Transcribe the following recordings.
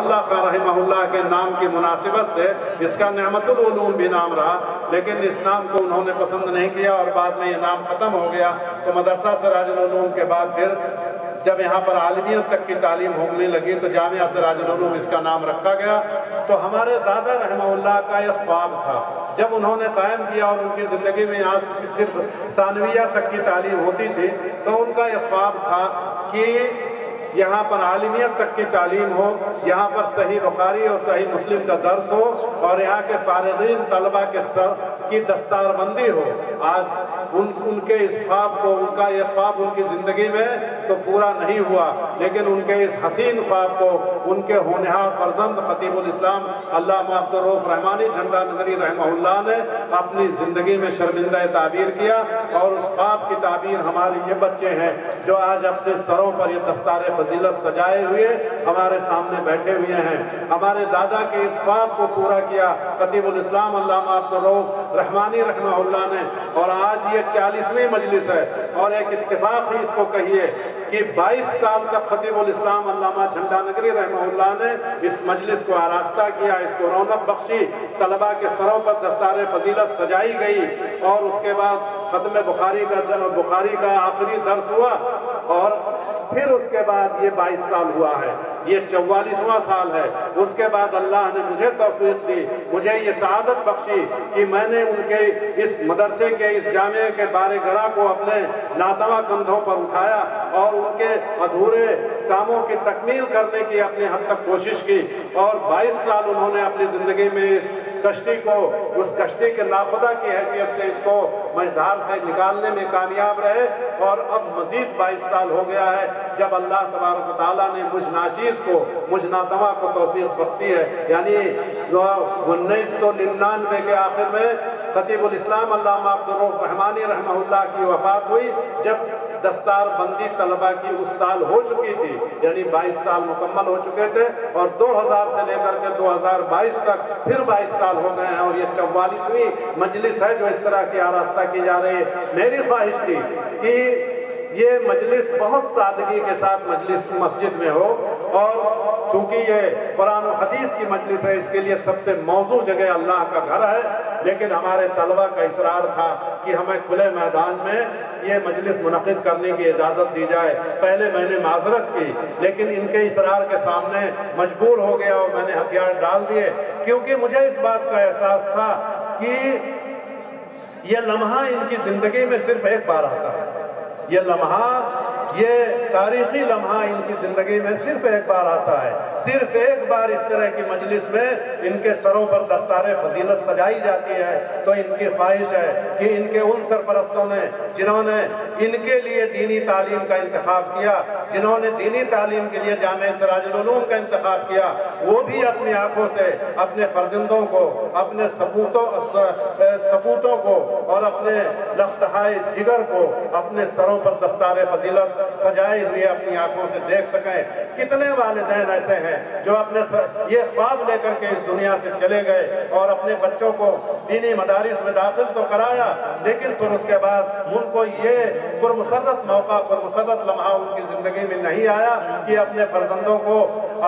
اللہ خان رحمہ اللہ کے نام کی مناسبت سے اس کا نعمت العلوم بھی نام رہا، لیکن اس نام کو انہوں نے پسند نہیں کیا اور بعد میں یہ نام ختم ہو گیا۔ تو مدرسہ سراج العلوم کے بعد پھر جب یہاں پر عالمیت تک کی تعلیم ہونے لگی تو جامعہ سراج العلوم اس کا نام رکھا گیا۔ تو ہمارے دادا رحمہ اللہ کا ایک خواب تھا، جب انہوں نے قائم کیا اور ان کی زندگی میں یہاں صرف ثانویہ تک کی تعلیم ہوتی تھی، تو ان کا یہ خواب تھا کہ یہاں پر عالمیت تک کی تعلیم ہو، یہاں پر صحیح بخاری اور صحیح مسلم کا درس ہو، اور یہاں کے فارغین طلبہ کے سر کی دستار بندی ہو۔ آج ان کے اس خواب کو، ان کا یہ خواب ان کی زندگی میں تو پورا نہیں ہوا، لیکن ان کے اس حسین خواب کو ان کے ہونہار فرزند خطیب الاسلام علامہ عبدالرؤف رحمانی جھنڈا نگری رحمہ اللہ نے اپنی زندگی میں شرمندہ تعبیر کیا، اور اس خواب کی تعبیر ہمارے یہ بچے ہیں جو آج اپنے سروں پر یہ دستار فضیلت سجائے ہوئے ہمارے سامنے بیٹھے ہوئے ہیں۔ ہمارے دادا کے اس خواب کو پورا کیا خطیب الاسلام علامہ عبدالرؤف رحمانی رحمہ اللہ نے، اور آج یہ 40ویں مجلس ہے، اور ایک اتفاق ہی اس کو کہیے کہ 22 سال تک خطیب الاسلام علامہ جھنڈا نگری رحمہ اللہ نے اس مجلس کو آراستہ کیا، اس کو رونق بخشی، طلباء کے سروں پر دستار فضیلت سجائی گئی، اور اس کے بعد ختم بخاری کا آخری درس ہوا، اور پھر اس کے بعد یہ 22 سال ہوا ہے، یہ 44واں سال ہے۔ اس کے بعد اللہ نے مجھے توفیق دی، مجھے یہ سعادت بخشی کہ میں نے ان کے اس مدرسے کے، اس جامعے کے بارے گراں کو اپنے ناتواں کندھوں پر اٹھایا، اور ان کے ادھورے کاموں کی تکمیل کرنے کی اپنے حد تک کوشش کی، اور 22 سال انہوں نے اپنی زندگی میں اس کشتی کو، اس کشتی کے ناخدا کی حیثیت سے اس کو مجدار سے نکالنے میں کامیاب رہے، اور اب مزید 22 سال ہو گیا ہے جب اللہ تبارک و تعالیٰ نے مجھ ناچیز کو، مجھ ناتواں کو توفیق بخشی ہے۔ یعنی 1999 کے آخر میں خطیب الاسلام علامہ عبدالرؤف رحمانی رحمہ اللہ کی وفات ہوئی، جب دستار بندی طلبہ کی اس سال ہو چکی تھی، یعنی 22 سال مکمل ہو چکے تھے، اور 2000 سے لے کر کے 2022 تک پھر 22 سال ہو گئے ہیں، اور یہ 44ویں مجلس ہے جو اس طرح کی آراستہ کی جا رہی ہے۔ میری خواہش تھی کہ یہ مجلس بہت سادگی کے ساتھ مجلس مسجد میں ہو، اور چونکہ یہ قرآن و حدیث کی مجلس ہے، اس کے لیے سب سے موزوں جگہ اللہ کا گھر ہے، لیکن ہمارے طلبہ کا اصرار تھا کہ ہمیں کھلے میدان میں یہ مجلس منعقد کرنے کی اجازت دی جائے۔ پہلے میں نے معذرت کی، لیکن ان کے اصرار کے سامنے مجبور ہو گیا اور میں نے ہتھیار ڈال دیے، کیونکہ مجھے اس بات کا احساس تھا کہ یہ لمحہ ان کی زندگی میں صرف ایک بار آتا ہے، یہ لمحہ، یہ تاریخی لمحہ ان کی زندگی میں صرف ایک بار آتا ہے، صرف ایک بار اس طرح کی مجلس میں ان کے سروں پر دستار فضیلت سجائی جاتی ہے۔ تو ان کی خواہش ہے کہ ان کے ان سرپرستوں نے جنہوں نے ان کے لیے دینی تعلیم کا انتخاب کیا، جنہوں نے دینی تعلیم کے لیے جامعہ سراج العلوم کا انتخاب کیا، وہ بھی اپنی آنکھوں سے اپنے فرزندوں کو، اپنے سپوتوں کو اور اپنے لفتہائے جگر کو اپنے سروں پر دستار فضیلت سجائے ہوئے اپنی آنکھوں سے دیکھ سکیں۔ کتنے والدین ایسے ہیں جو اپنے یہ خواب لے کر کے اس دنیا سے چلے گئے اور اپنے بچوں کو دینی مدارس میں داخل تو کرایا، لیکن پھر اس کے بعد ان کو یہ پرمسرت موقع، پرمسرت لمحہ ان کی زندگی میں نہیں آیا کہ اپنے فرزندوں کو،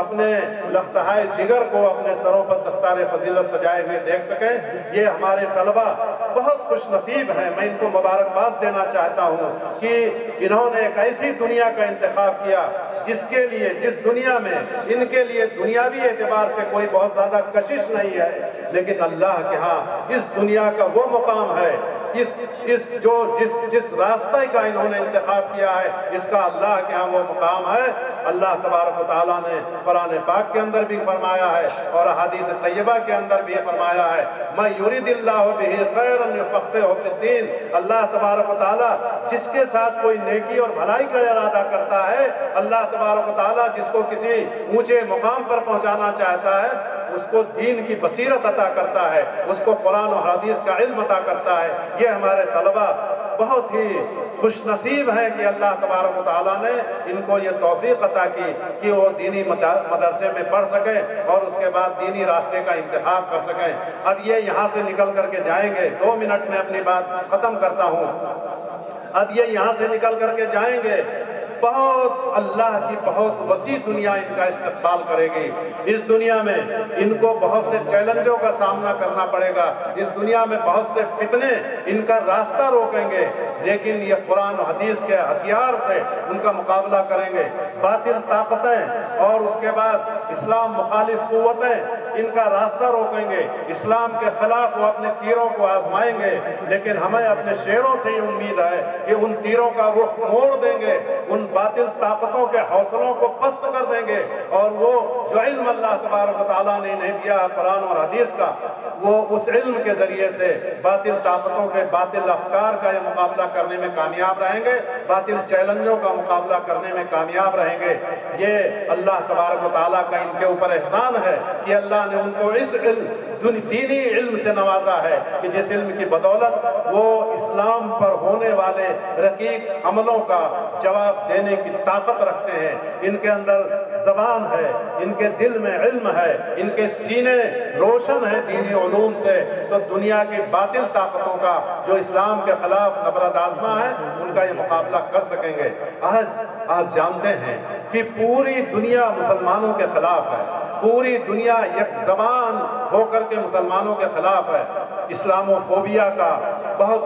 اپنے لفتہائے جگر کو اپنے سروں پر دستار فضیلت سجائے ہوئے دیکھ سکیں۔ یہ ہمارے طلبہ بہت خوش نصیب ہیں، میں ان کو مبارکباد دینا چاہتا ہوں کہ انہوں نے ایک ایسی دنیا کا انتخاب کیا جس کے لیے، جس دنیا میں ان کے لیے دنیاوی اعتبار سے کوئی بہت زیادہ کشش نہیں ہے، لیکن اللہ کے ہاں اس دنیا کا وہ مقام ہے، جس راستہ کا انہوں نے انتخاب کیا ہے، اس کا اللہ کے ہاں وہ مقام ہے۔ اللہ تبارک و تعالیٰ نے قرآن پاک کے اندر بھی فرمایا ہے اور احادیث طیبہ کے اندر بھی فرمایا ہے، میں یرید اللہ بہ خیرا یفقہہ فی الدین۔ اللہ تبارک و تعالیٰ جس کے ساتھ کوئی نیکی اور بھلائی کا ارادہ کرتا ہے، اللہ تبارک و تعالیٰ جس کو کسی اونچے مقام پر پہنچانا چاہتا ہے، اس کو دین کی بصیرت عطا کرتا ہے، اس کو قرآن و حدیث کا علم عطا کرتا ہے۔ یہ ہمارے طلبہ بہت ہی خوش نصیب ہیں کہ اللہ تبارک و تعالیٰ نے ان کو یہ توفیق عطا کی کہ وہ دینی مدرسے میں پڑھ سکیں اور اس کے بعد دینی راستے کا انتخاب کر سکیں۔ اب یہ یہاں سے نکل کر کے جائیں گے، 2 منٹ میں اپنی بات ختم کرتا ہوں۔ اب یہ یہاں سے نکل کر کے جائیں گے بہت اللہ کی بہت وسیع دنیا ان کا استقبال کرے گی. اس دنیا میں ان کو بہت سے چیلنجوں کا سامنا کرنا پڑے گا. اس دنیا میں بہت سے فتنے ان کا راستہ روکیں گے، لیکن یہ قرآن و حدیث کے ہتھیار سے ان کا مقابلہ کریں گے. باطل طاقتیں اور اس کے بعد اسلام مخالف قوتیں ان کا راستہ روکیں گے. اسلام کے خلاف وہ اپنے تیروں کو آزمائیں گے، لیکن ہمیں اپنے شیروں سے یہ امید ہے کہ ان تیروں کا رخ موڑ دیں گے، ان باطل طاقتوں کے حوصلوں کو پست کر دیں گے، اور وہ جو علم اللہ تبارک و تعالیٰ نے انہیں دیا ہے قرآن اور حدیث کا، وہ اس علم کے ذریعے سے باطل طاقتوں کے باطل افکار کا یہ مقابلہ کرنے میں کامیاب رہیں گے، باطل چیلنجوں کا مقابلہ کرنے میں کامیاب رہیں گے. یہ اللہ تبارک و تعالیٰ کا ان کے اوپر احسان ہے کہ اللہ نے ان کو اس علم دینی علم سے نوازا ہے کہ جس علم کی بدولت وہ اسلام پر ہونے والے رقیق عملوں کا جواب دینے کی طاقت رکھتے ہیں. ان کے اندر زبان ہے، ان کے دل میں علم ہے، ان کے سینے روشن ہیں دینی علوم سے، تو دنیا کی باطل طاقتوں کا جو اسلام کے خلاف نبرد آزما ہے ان کا یہ مقابلہ کر سکیں گے. آج آپ جانتے ہیں کہ پوری دنیا مسلمانوں کے خلاف ہے، پوری دنیا یک زبان ہو کر کے مسلمانوں کے خلاف ہے. اسلامو فوبیا کا بہت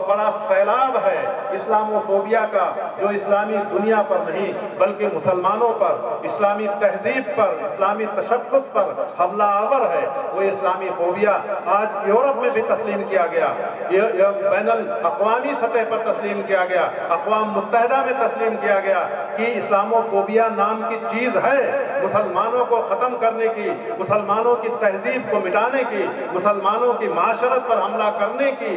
بڑا سیلاب ہے، اسلامو فوبیا کا، جو اسلامی دنیا پر نہیں بلکہ مسلمانوں پر، اسلامی تہذیب پر، اسلامی تشخص پر حملہ آور ہے. وہ اسلامی فوبیا آج یورپ میں بھی تسلیم کیا گیا، بین الاقوامی سطح پر تسلیم کیا گیا، اقوام متحدہ میں تسلیم کیا گیا کہ اسلامو فوبیا نام کی چیز ہے مسلمانوں کو ختم کرنے کی، مسلمانوں کی تہذیب کو مٹانے کی، مسلمانوں کی معاشرت پر حملہ کرنے کی.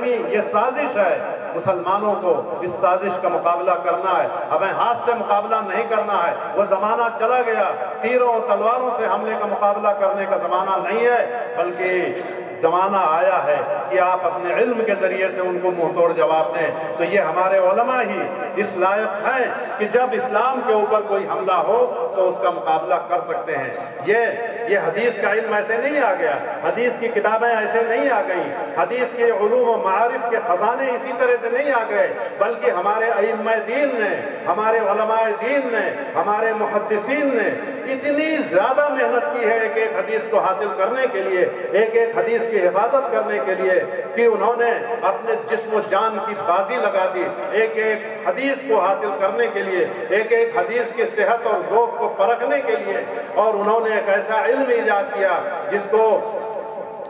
یہ سازش ہے. مسلمانوں کو اس سازش کا مقابلہ کرنا ہے، ہمیں ہاتھ سے مقابلہ نہیں کرنا ہے. وہ زمانہ چلا گیا، تیروں اور تلواروں سے حملے کا مقابلہ کرنے کا زمانہ نہیں ہے، بلکہ زمانہ آیا ہے کہ آپ اپنے علم کے ذریعے سے ان کو منہ توڑ جواب دیں. تو یہ ہمارے علماء ہی اس لائق ہیں کہ جب اسلام کے اوپر کوئی حملہ ہو تو اس کا مقابلہ کر سکتے ہیں. یہ حدیث کا علم ایسے نہیں آ گیا، حدیث کی کتابیں ایسے نہیں آ گئیں، حدیث کے علوم و معارف کے خزانے اسی طرح سے نہیں آ گئے، بلکہ ہمارے ائمہ دین نے، ہمارے علماء دین نے، ہمارے محدثین نے اتنی زیادہ محنت کی ہے ایک ایک حدیث کو حاصل کرنے کے لیے، ایک ایک حدیث کی حفاظت کرنے کے لیے، کہ انہوں نے اپنے جسم و جان کی بازی لگا دی ایک ایک حدیث کو حاصل کرنے کے لیے، ایک ایک حدیث کی صحت اور ذوق کو پرکھنے کے لیے. اور انہوں نے ایک ایسا علم ایجاد کیا جس کو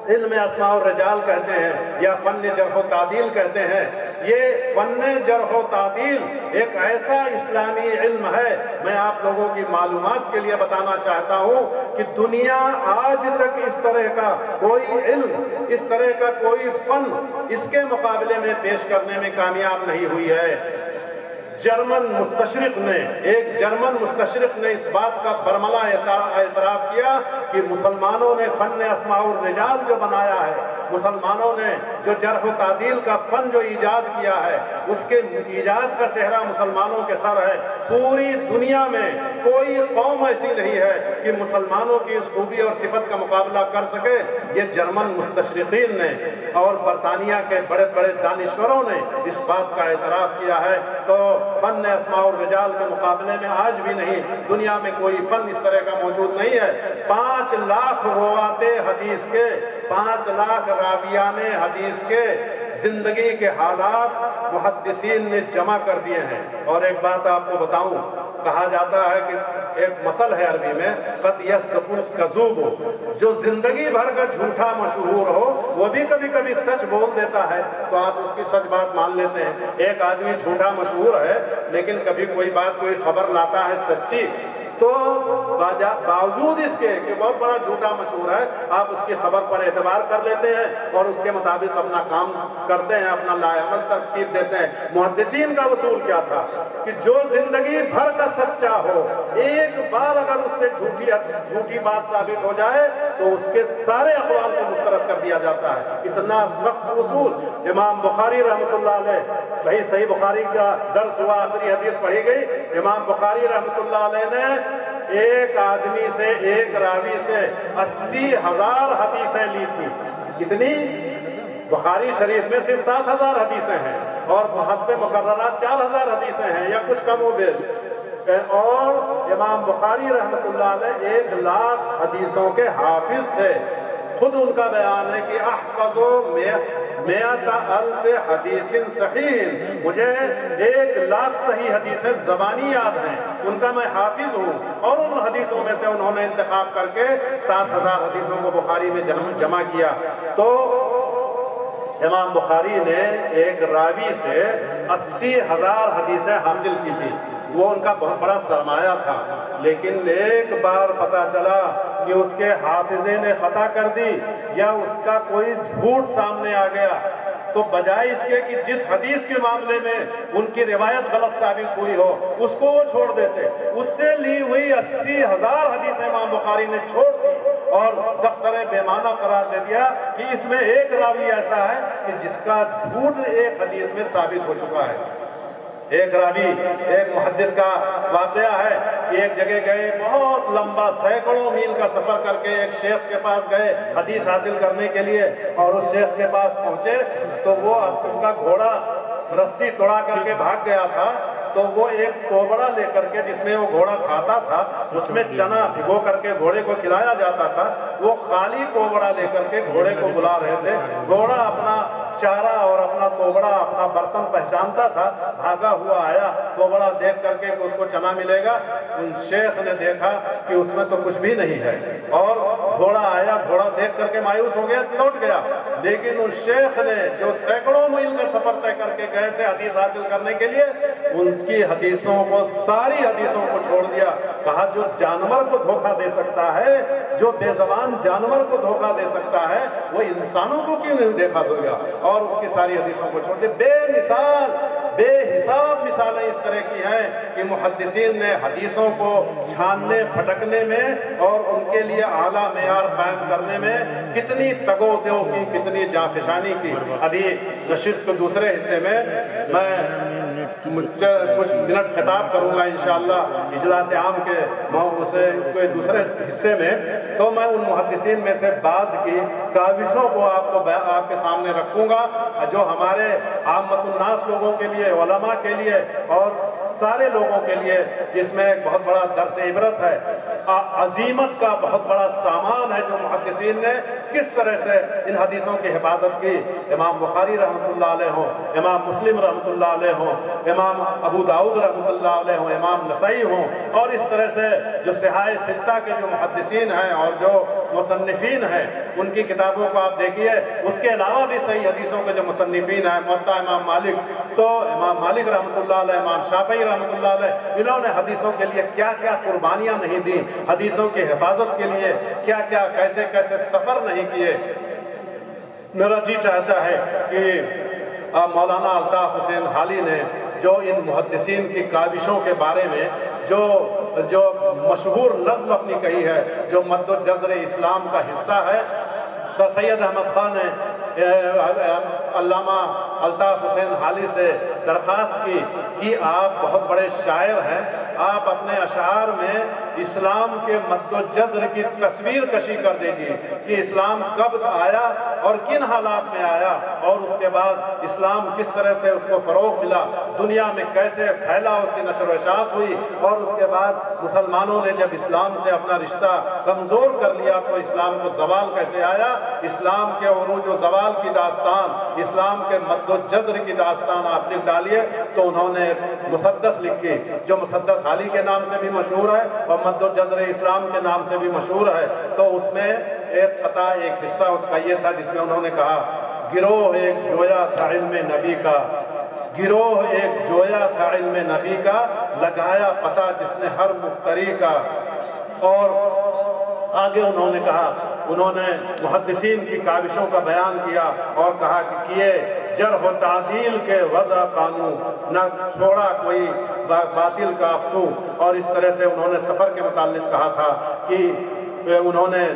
علم اسماء الرجال کہتے ہیں یا فن جرح و تعدیل کہتے ہیں. یہ فن جرح و تعدیل ایک ایسا اسلامی علم ہے، میں آپ لوگوں کی معلومات کے لیے بتانا چاہتا ہوں کہ دنیا آج تک اس طرح کا کوئی علم، اس طرح کا کوئی فن اس کے مقابلے میں پیش کرنے میں کامیاب نہیں ہوئی ہے. ایک جرمن مستشرق نے اس بات کا برملا اعتراف کیا کہ مسلمانوں نے فن اسماء الرجال جو بنایا ہے، مسلمانوں نے جو جرح و تعدیل کا فن جو ایجاد کیا ہے، اس کے ایجاد کا صحرا مسلمانوں کے سر ہے. پوری دنیا میں کوئی قوم ایسی نہیں ہے کہ مسلمانوں کی اس خوبی اور صفت کا مقابلہ کر سکے. یہ جرمن مستشرقین نے اور برطانیہ کے بڑے بڑے دانشوروں نے اس بات کا اعتراف کیا ہے. تو فن اسماء الرجال کے مقابلے میں آج بھی نہیں، دنیا میں کوئی فن اس طرح کا موجود نہیں ہے. 5 لاکھ رواتے حدیث کے، 5 لاکھ راویان حدیث کے زندگی کے حالات محدثین نے جمع کر دیے ہیں. اور ایک بات آپ کو بتاؤں، کہا جاتا ہے کہ ایک مثل ہے عربی میں، قد یصدق الکذوب، جو زندگی بھر کا جھوٹا مشہور ہو وہ بھی کبھی کبھی سچ بول دیتا ہے، تو آپ اس کی سچ بات مان لیتے ہیں. ایک آدمی جھوٹا مشہور ہے لیکن کبھی کوئی بات کوئی خبر لاتا ہے سچی، تو باوجود اس کے کہ بہت بڑا جھوٹا مشہور ہے، آپ اس کی خبر پر اعتبار کر لیتے ہیں اور اس کے مطابق اپنا کام کرتے ہیں، اپنا لائحہ ترتیب دیتے ہیں. محدثین کا اصول کیا تھا کہ جو زندگی بھر کا سچا ہو، ایک بار اگر اس سے جھوٹی بات ثابت ہو جائے تو اس کے سارے اقوال کو مسترد کر دیا جاتا ہے. اتنا سخت اصول. امام بخاری رحمۃ اللہ علیہ، صحیح بخاری کا درس ہوا، آخری حدیث پڑھی گئی. امام بخاری رحمۃ اللہ علیہ نے ایک آدمی سے، ایک راوی سے 80,000 حدیثیں لی تھی. کتنی؟ بخاری شریف میں صرف 7,000 حدیثیں ہیں. اور حسب مقررات 4000 حدیثیں ہیں یا کچھ کم و بیش. اور امام بخاری رحمۃ اللہ علیہ 1,00,000 حدیثوں کے حافظ تھے. خود ان کا بیان ہے کہ احفظ 100,000 حدیث صحیح، مجھے 1,00,000 صحیح حدیثیں زبانی یاد ہیں، ان کا میں حافظ ہوں. اور ان حدیثوں میں سے انہوں نے انتخاب کر کے 7,000 حدیثوں کو بخاری میں جمع کیا. تو امام بخاری نے ایک راوی سے 80,000 حدیثیں حاصل کی تھی. وہ ان کا بہت بڑا سرمایہ تھا. لیکن ایک بار پتہ چلا کہ اس کے حافظے نے خطا کر دی یا اس کا کوئی جھوٹ سامنے آ گیا، تو بجائے اس کے کہ جس حدیث کے معاملے میں ان کی روایت غلط ثابت ہوئی ہو اس کو وہ چھوڑ دیتے. اس سے لی ہوئی 80,000 حدیثیں امام بخاری نے چھوڑ دی اور دفتر بےمعنی قرار دے دیا کہ اس میں ایک راوی ایسا ہے کہ جس کا جھوٹ ایک حدیث میں ثابت ہو چکا ہے. ایک راوی، ایک محدث کا واقعہ ہے کہ ایک جگہ گئے، بہت لمبا سینکڑوں میل کا سفر کر کے ایک شیخ کے پاس گئے حدیث حاصل کرنے کے لیے. اور اس شیخ کے پاس پہنچے تو وہ ان کا گھوڑا رسی توڑا کر کے بھاگ گیا تھا. تو وہ ایک کوبڑا لے کر کے، جس میں وہ گھوڑا کھاتا تھا، اس میں چنا بھگو کر کے گھوڑے کو کھلایا جاتا تھا. وہ خالی کوبڑا لے کر کے گھوڑے کو بلا رہے تھے. گھوڑا اپنا چارہ اور اپنا توبڑا، اپنا برتن پہچانتا تھا. بھاگا ہوا آیا، توبڑا دیکھ کر کے کہ اس کو چنا ملے گا. ان شیخ نے دیکھا کہ اس میں تو کچھ بھی نہیں ہے. اور گھوڑا آیا، گھوڑا دیکھ کر کے مایوس ہو گیا، لوٹ گیا. لیکن اس شیخ نے جو سینکڑوں میل کا سفر طے کر کے گئے تھے حدیث حاصل کرنے کے لیے، ان کی حدیثوں کو، ساری حدیثوں کو چھوڑ دیا. کہا جو جانور کو دھوکہ دے سکتا ہے، جو بے زبان جانور کو دھوکہ دے سکتا ہے، وہ انسانوں کو کیوں نہیں دیکھا دے گا. اور اس کی ساری حدیثوں کو چھوڑ دیا. بے مثال، بے حساب مثالیں اس طرح کی ہیں کہ محدثین نے حدیثوں کو چھاننے پھٹکنے میں اور ان کے لیے اعلیٰ معیار قائم کرنے میں کتنی تگ و دو کی، کتنی جانفشانی کی. ابھی نشست کے دوسرے حصے میں میں کچھ منٹ خطاب کروں گا انشاءاللہ اجلاس عام کے دوسرے حصے میں. تو میں ان محدثین میں سے بعض کی کاوشوں کو آپ کے سامنے رکھوں گا جو ہمارے عامت الناس لوگوں کے لیے، علماء کے لیے اور سارے لوگوں کے لیے اس میں ایک بہت بڑا درس عبرت ہے. عظیمت کا بہت بڑا سامان ہے جو محدثین نے کس طرح سے ان حدیثوں کی حفاظت کی. امام بخاری رحمۃ اللہ علیہ ہوں، امام مسلم رحمۃ اللہ علیہ ہوں، امام ابو داؤد رحمۃ اللہ علیہ ہوں، امام نسائی ہوں، اور اس طرح سے جو صحاح ستہ کے جو محدثین ہیں اور جو مصنفین ہیں ان کی کتابوں کو آپ دیکھیے. اس کے علاوہ بھی صحیح حدیثوں کے جو مصنفین ہیں، موطا امام مالک، تو امام مالک رحمۃ اللہ علیہ، امام شافعی رحمۃ اللہ علیہ، انہوں نے حدیثوں کے لیے کیا کیا قربانیاں نہیں دیں، حدیثوں کی حفاظت کے لیے کیا کیا کیسے کیسے سفر نہیں کیے. میرا جی چاہتا ہے کہ مولانا الطاف حسین حالی نے جو ان محدثین کی کاوشوں کے بارے میں جو مشہور نظم اپنی کہی ہے، جو مد و جزر اسلام کا حصہ ہے، سر سید احمد خان نے علامہ الطاف حسین حالی سے درخواست کی کہ آپ بہت بڑے شاعر ہیں، آپ اپنے اشعار میں اسلام کے مد و جزر کی تصویر کشی کر دیجیے کہ اسلام کب آیا اور کن حالات میں آیا، اور اس کے بعد اسلام کس طرح سے اس کو فروغ ملا، دنیا میں کیسے پھیلا، اس کی نشر و اشاعت ہوئی، اور اس کے بعد مسلمانوں نے جب اسلام سے اپنا رشتہ کمزور کر لیا تو اسلام کو زوال کیسے آیا. اسلام کے عروج و زوال کی داستان، اسلام کے مد و جزر کی داستان آپ لکھ ڈالیے. تو انہوں نے مسدس لکھی جو مسدس حالی کے نام سے بھی مشہور ہے اور مد و جزر اسلام کے نام سے بھی مشہور ہے. تو اس میں ایک قطع، ایک حصہ اس کا یہ تھا جس میں انہوں نے کہا، گروہ ایک جویا تھا علم نبی کا، گروہ ایک جویا تھا علم نبی کا، لگایا پتہ جس نے ہر مفتری کا. اور آگے انہوں نے کہا، انہوں نے محدثین کی کاوشوں کا بیان کیا اور کہا کہ کیے جرح و تعدیل کے وضع قانون، نہ چھوڑا کوئی باطل کا افسو. اور اس طرح سے انہوں نے سفر کے متعلق کہا تھا کہ انہوں نے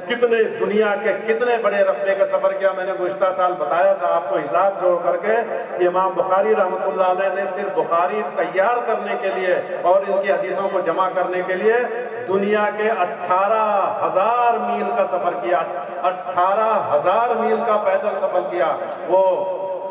کتنے دنیا کے کتنے بڑے رقبے کا سفر کیا. میں نے گزشتہ سال بتایا تھا آپ کو حساب جوڑ کر کے کہ امام بخاری رحمۃ اللہ علیہ نے صرف بخاری تیار کرنے کے لیے اور ان کی حدیثوں کو جمع کرنے کے لیے دنیا کے 18,000 میل کا سفر کیا، 18,000 میل کا پیدل سفر کیا. وہ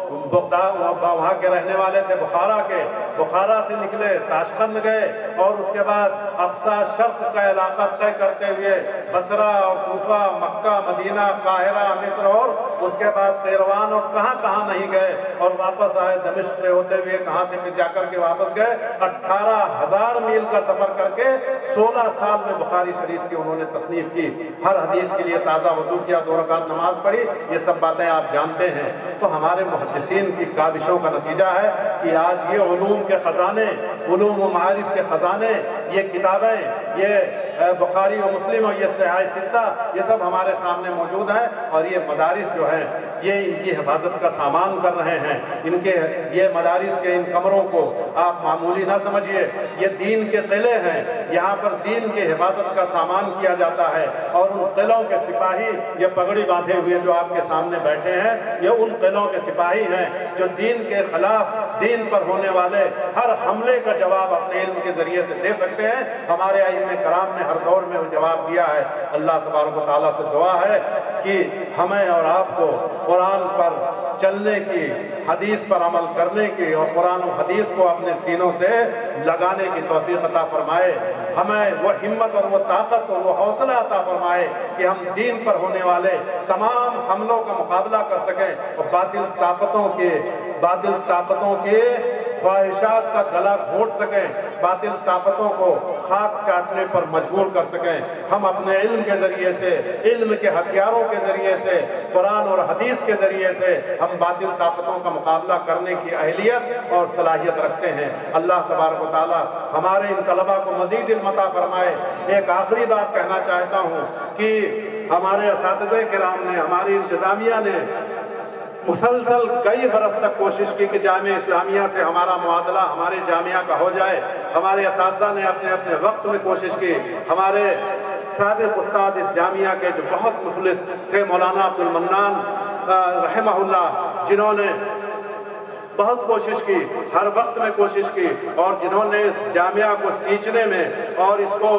وہاں کے رہنے والے تھے بخارا کے، بخارا سے نکلے تاشقند گئے اور اس کے بعد اقصی شرق کا علاقہ طے کرتے ہوئے بصرہ اور کوفہ، مکہ، مدینہ، قاہرہ، مصر اور اس کے بعد قیروان اور کہاں کہاں نہیں گئے اور واپس آئے دمشق سے ہوتے ہوئے، کہاں سے پھر جا کر کے واپس گئے 18,000 میل کا سفر کر کے 16 سال میں بخاری شریف کی انہوں نے تصنیف کی، ہر حدیث کے لیے تازہ وضو کیا، 2 رکعت نماز پڑھی، یہ سب باتیں آپ جانتے ہیں۔ تو ہمارے محدثین کی کاوشوں کا نتیجہ ہے کہ آج یہ علوم کے خزانے، علوم و معارف کے خزانے، یہ کتابیں، یہ بخاری و مسلم اور یہ صحیح ستہ، یہ سب ہمارے سامنے موجود ہیں اور یہ مدارس جو ہیں یہ ان کی حفاظت کا سامان کر رہے ہیں۔ ان کے یہ مدارس کے ان کمروں کو آپ معمولی نہ سمجھیے، یہ دین کے قلعے ہیں، یہاں پر دین کے حفاظت کا سامان کیا جاتا ہے اور ان قلعوں کے سپاہی یہ پگڑی باندھے ہوئے جو آپ کے سامنے بیٹھے ہیں، یہ ان قلعوں کے سپاہی ہیں جو دین کے خلاف، دین پر ہونے والے ہر حملے کا جواب اپنے علم کے ذریعے سے دے سکتے ہیں۔ ہمارے ائمہ کرام نے ہر دور میں وہ جواب دیا ہے۔ اللہ تبارک و تعالیٰ سے دعا ہے کہ ہمیں اور آپ کو قرآن پر چلنے کی، حدیث پر عمل کرنے کی اور قرآن و حدیث کو اپنے سینوں سے لگانے کی توفیق عطا فرمائے۔ ہمیں وہ ہمت اور وہ طاقت اور وہ حوصلہ عطا فرمائے کہ ہم دین پر ہونے والے تمام حملوں کا مقابلہ کر سکیں اور باطل طاقتوں کے خواہشات کا گلا گھونٹ سکیں، باطل طاقتوں کو خاک چاٹنے پر مجبور کر سکیں۔ ہم اپنے علم کے ذریعے سے، علم کے ہتھیاروں کے ذریعے سے، قرآن اور حدیث کے ذریعے سے ہم باطل طاقتوں کا مقابلہ کرنے کی اہلیت اور صلاحیت رکھتے ہیں۔ اللہ تبارک و تعالی ہمارے ان طلباء کو مزید علم عطا فرمائے۔ ایک آخری بات کہنا چاہتا ہوں کہ ہمارے اساتذہ کرام نے، ہماری انتظامیہ نے مسلسل کئی برس تک کوشش کی کہ جامعہ اسلامیہ سے ہمارا معادلہ ہمارے جامعہ کا ہو جائے۔ ہمارے اساتذہ نے اپنے اپنے وقت میں کوشش کی۔ ہمارے سابق استاد اس جامعہ کے جو بہت مخلص تھے مولانا عبد المنان رحمہ اللہ، جنہوں نے بہت کوشش کی، ہر وقت میں کوشش کی اور جنہوں نے جامعہ کو سینچنے میں اور اس کو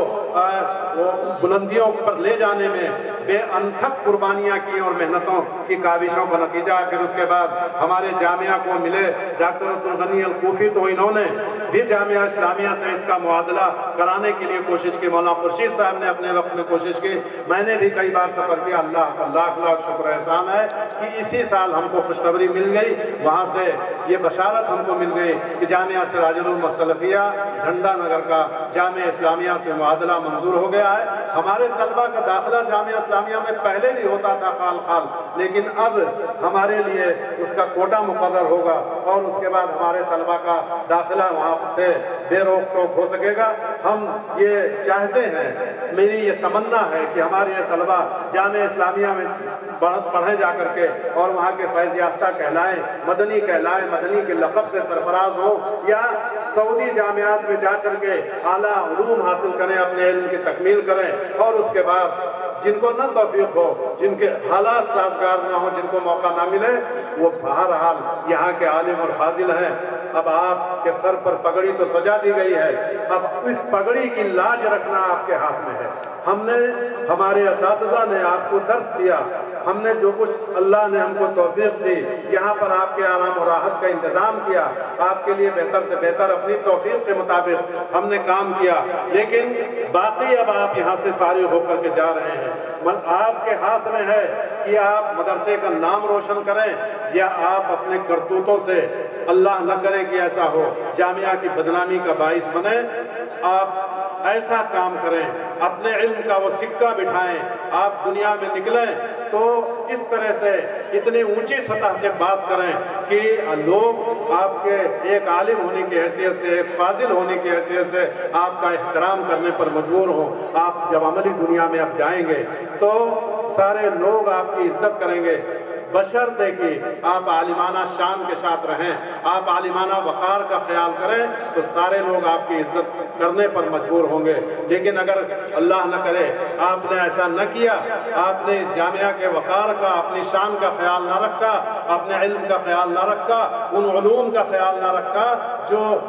بلندیوں پر لے جانے میں بے انتھک قربانیاں کی اور محنتوں کی کاوشوں کا نتیجہ پھر اس کے بعد ہمارے جامعہ کو ملے ڈاکٹر عبدالغنی الکوفی، تو انہوں نے بھی جامعہ اسلامیہ سے اس کا معادلہ کرانے کے لیے کوشش کی۔ مولانا خورشید صاحب نے اپنے وقت میں کوشش کی، میں نے بھی کئی بار سفر کیا۔ اللہ کا لاکھ لاکھ شکر احسان ہے کہ اسی سال ہم کو خوشخبری مل گئی، وہاں سے یہ بشارت ہم کو مل گئی کہ جامعہ سراج العلوم السلفیہ جھنڈا نگر کا جامعہ اسلامیہ سے معادلہ منظور ہو گیا ہے۔ ہمارے طلبہ کا داخلہ جامعہ اسلامیہ میں پہلے بھی ہوتا تھا خال خال، لیکن اب ہمارے لیے اس کا کوٹا مقرر ہوگا اور اس کے بعد ہمارے طلبہ کا داخلہ وہاں سے بے روک ٹوک ہو سکے گا۔ ہم یہ چاہتے ہیں، میری یہ تمنا ہے کہ ہمارے یہ طلبہ جامعہ اسلامیہ میں پڑھے جا کر کے اور وہاں کے فیض یافتہ کہلائیں، مدنی کہلائیں، مدنی کے لقب سے سرفراز ہوں یا سعودی جامعات میں جا کر کے اعلیٰ علوم حاصل کریں، اپنے علم کی تکمیل کریں اور اس کے بعد جن کو نہ توفیق ہو، جن کے حالات سازگار نہ ہو، جن کو موقع نہ ملے، وہ بہرحال یہاں کے عالم اور فاضل ہیں۔ اب آپ کے سر پر پگڑی تو سجا دی گئی ہے، اب اس پگڑی کی لاج رکھنا آپ کے ہاتھ میں ہے۔ ہم نے، ہمارے اساتذہ نے آپ کو درس دیا، ہم نے جو کچھ اللہ نے ہم کو توفیق دی، یہاں پر آپ کے آرام و راحت کا انتظام کیا، آپ کے لیے بہتر سے بہتر اپنی توفیق کے مطابق ہم نے کام کیا، لیکن باقی اب آپ یہاں سے فارغ ہو کر کے جا رہے ہیں۔ آپ کے ہاتھ میں ہے کہ آپ مدرسے کا نام روشن کریں یا آپ اپنے کرتوتوں سے، اللہ نہ کرے کہ ایسا ہو، جامعہ کی بدنامی کا باعث بنے۔ آپ ایسا کام کریں، اپنے علم کا وہ سکہ بٹھائیں، آپ دنیا میں نکلیں تو اس طرح سے اتنی اونچی سطح سے بات کریں کہ لوگ آپ کے ایک عالم ہونے کی حیثیت سے، ایک فاضل ہونے کی حیثیت سے آپ کا احترام کرنے پر مجبور ہوں۔ آپ جب عملی دنیا میں اب جائیں گے تو سارے لوگ آپ کی عزت کریں گے، بشرطے کہ آپ عالمانہ شان کے ساتھ رہیں، آپ عالمانہ وقار کا خیال کریں تو سارے لوگ آپ کی عزت کرنے پر مجبور ہوں گے۔ لیکن اگر اللہ نہ کرے آپ نے ایسا نہ کیا، آپ نے جامعہ کے وقار کا، اپنی شان کا خیال نہ رکھا، اپنے علم کا خیال نہ رکھا، ان علوم کا خیال نہ رکھا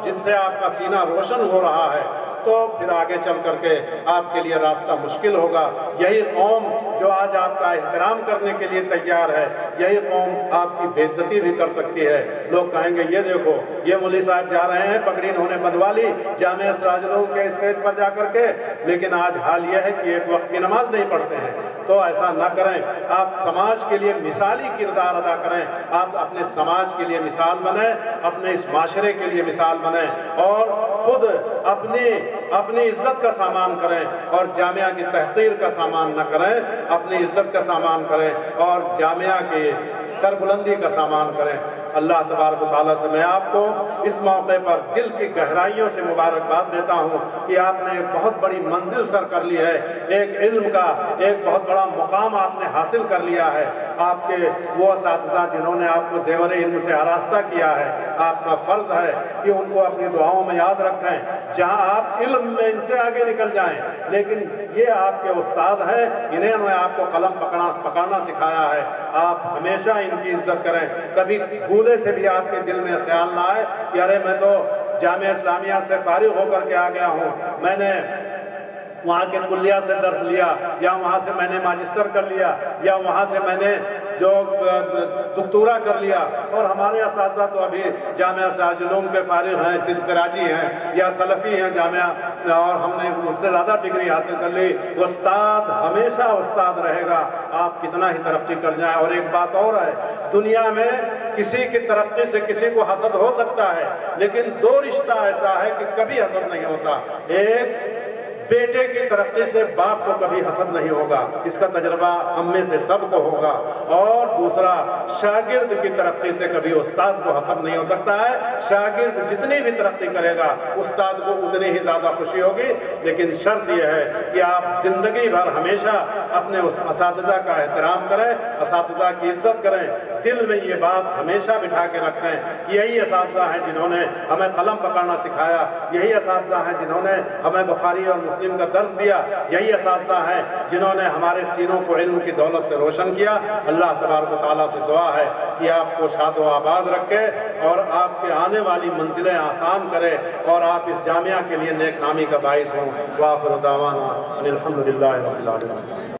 جن سے آپ کا سینہ روشن ہو رہا ہے، تو پھر آگے چل کر کے آپ کے لیے راستہ مشکل ہوگا۔ یہی قوم جو آج آپ کا احترام کرنے کے لیے تیار ہے، یہی قوم آپ کی بے عزتی بھی کر سکتی ہے۔ لوگ کہیں گے یہ دیکھو یہ مولوی صاحب جا رہے ہیں، پگڑی انہوں نے بندھوا لی جامعہ سراج العلوم کے اسٹیج پر جا کر کے، لیکن آج حال یہ ہے کہ ایک وقت کی نماز نہیں پڑھتے ہیں۔ تو ایسا نہ کریں، آپ سماج کے لیے مثالی کردار ادا کریں، آپ اپنے سماج کے لیے مثال بنیں، اپنے اس معاشرے کے لیے مثال بنیں، اور خود اپنی عزت کا سامان کریں اور جامعہ کی تحقیر کا سامان نہ کریں، اپنی عزت کا سامان کریں اور جامعہ کی سربلندی کا سامان کریں۔ اللہ تبارک و تعالیٰ سے میں آپ کو اس موقع پر دل کی گہرائیوں سے مبارکباد دیتا ہوں کہ آپ نے ایک بہت بڑی منزل سر کر لی ہے، ایک علم کا ایک بہت بڑا مقام آپ نے حاصل کر لیا ہے۔ آپ کے وہ اساتذہ جنہوں نے آپ کو زیور علم سے آراستہ کیا ہے، آپ کا فرض ہے کہ ان کو اپنی دعاؤں میں یاد رکھیں، جہاں آپ علم میں ان سے آگے نکل جائیں، لیکن یہ آپ کے استاد ہیں، انہوں نے آپ کو قلم پکڑنا سکھایا ہے۔ آپ ہمیشہ ان کی عزت کریں، کبھی بھولے سے بھی آپ کے دل میں خیال نہ آئے کہ ارے میں تو جامعہ اسلامیہ سے فارغ ہو کر کے آ گیا ہوں، میں نے وہاں کے کلیہ سے درس لیا، یا وہاں سے میں نے ماجسٹر کر لیا، یا وہاں سے میں نے جو دکتورا کر لیا، اور ہمارے اساتذہ تو ابھی جامعہ سراج العلوم کے فارغ ہیں، سراجی ہیں یا سلفی ہیں جامعہ، اور ہم نے اس سے زیادہ ڈگری حاصل کر لی۔ استاد ہمیشہ استاد رہے گا، آپ کتنا ہی ترقی کر جائیں۔ اور ایک بات اور ہے، دنیا میں کسی کی ترقی سے کسی کو حسد ہو سکتا ہے، لیکن دو رشتہ ایسا ہے کہ کبھی حسد نہیں ہوتا۔ ایک بیٹے کی ترقی سے باپ کو کبھی حسد نہیں ہوگا، اس کا تجربہ ہم میں سے سب کو ہوگا، اور دوسرا شاگرد کی ترقی سے کبھی استاد کو حسد نہیں ہو سکتا ہے۔ شاگرد جتنی بھی ترقی کرے گا استاد کو اتنی ہی زیادہ خوشی ہوگی، لیکن شرط یہ ہے کہ آپ زندگی بھر ہمیشہ اپنے اس اساتذہ کا احترام کریں، اساتذہ کی عزت کریں، دل میں یہ بات ہمیشہ بٹھا کے رکھیں کہ یہی اساتذہ ہیں جنہوں نے ہمیں قلم پکڑنا سکھایا، یہی اساتذہ ہیں جنہوں نے ہمیں بخاری اور مسلم کا درس دیا، یہی اساتذہ ہیں جنہوں نے ہمارے سینوں کو علم کی دولت سے روشن کیا۔ اللہ تبارک و تعالیٰ سے دعا ہے کہ آپ کو شاد و آباد رکھے اور آپ کے آنے والی منزلیں آسان کرے، اور آپ اس جامعہ کے لیے نیک نامی کا باعث ہوں۔ وآخر دعوانا ان الحمد للہ رب العالمین۔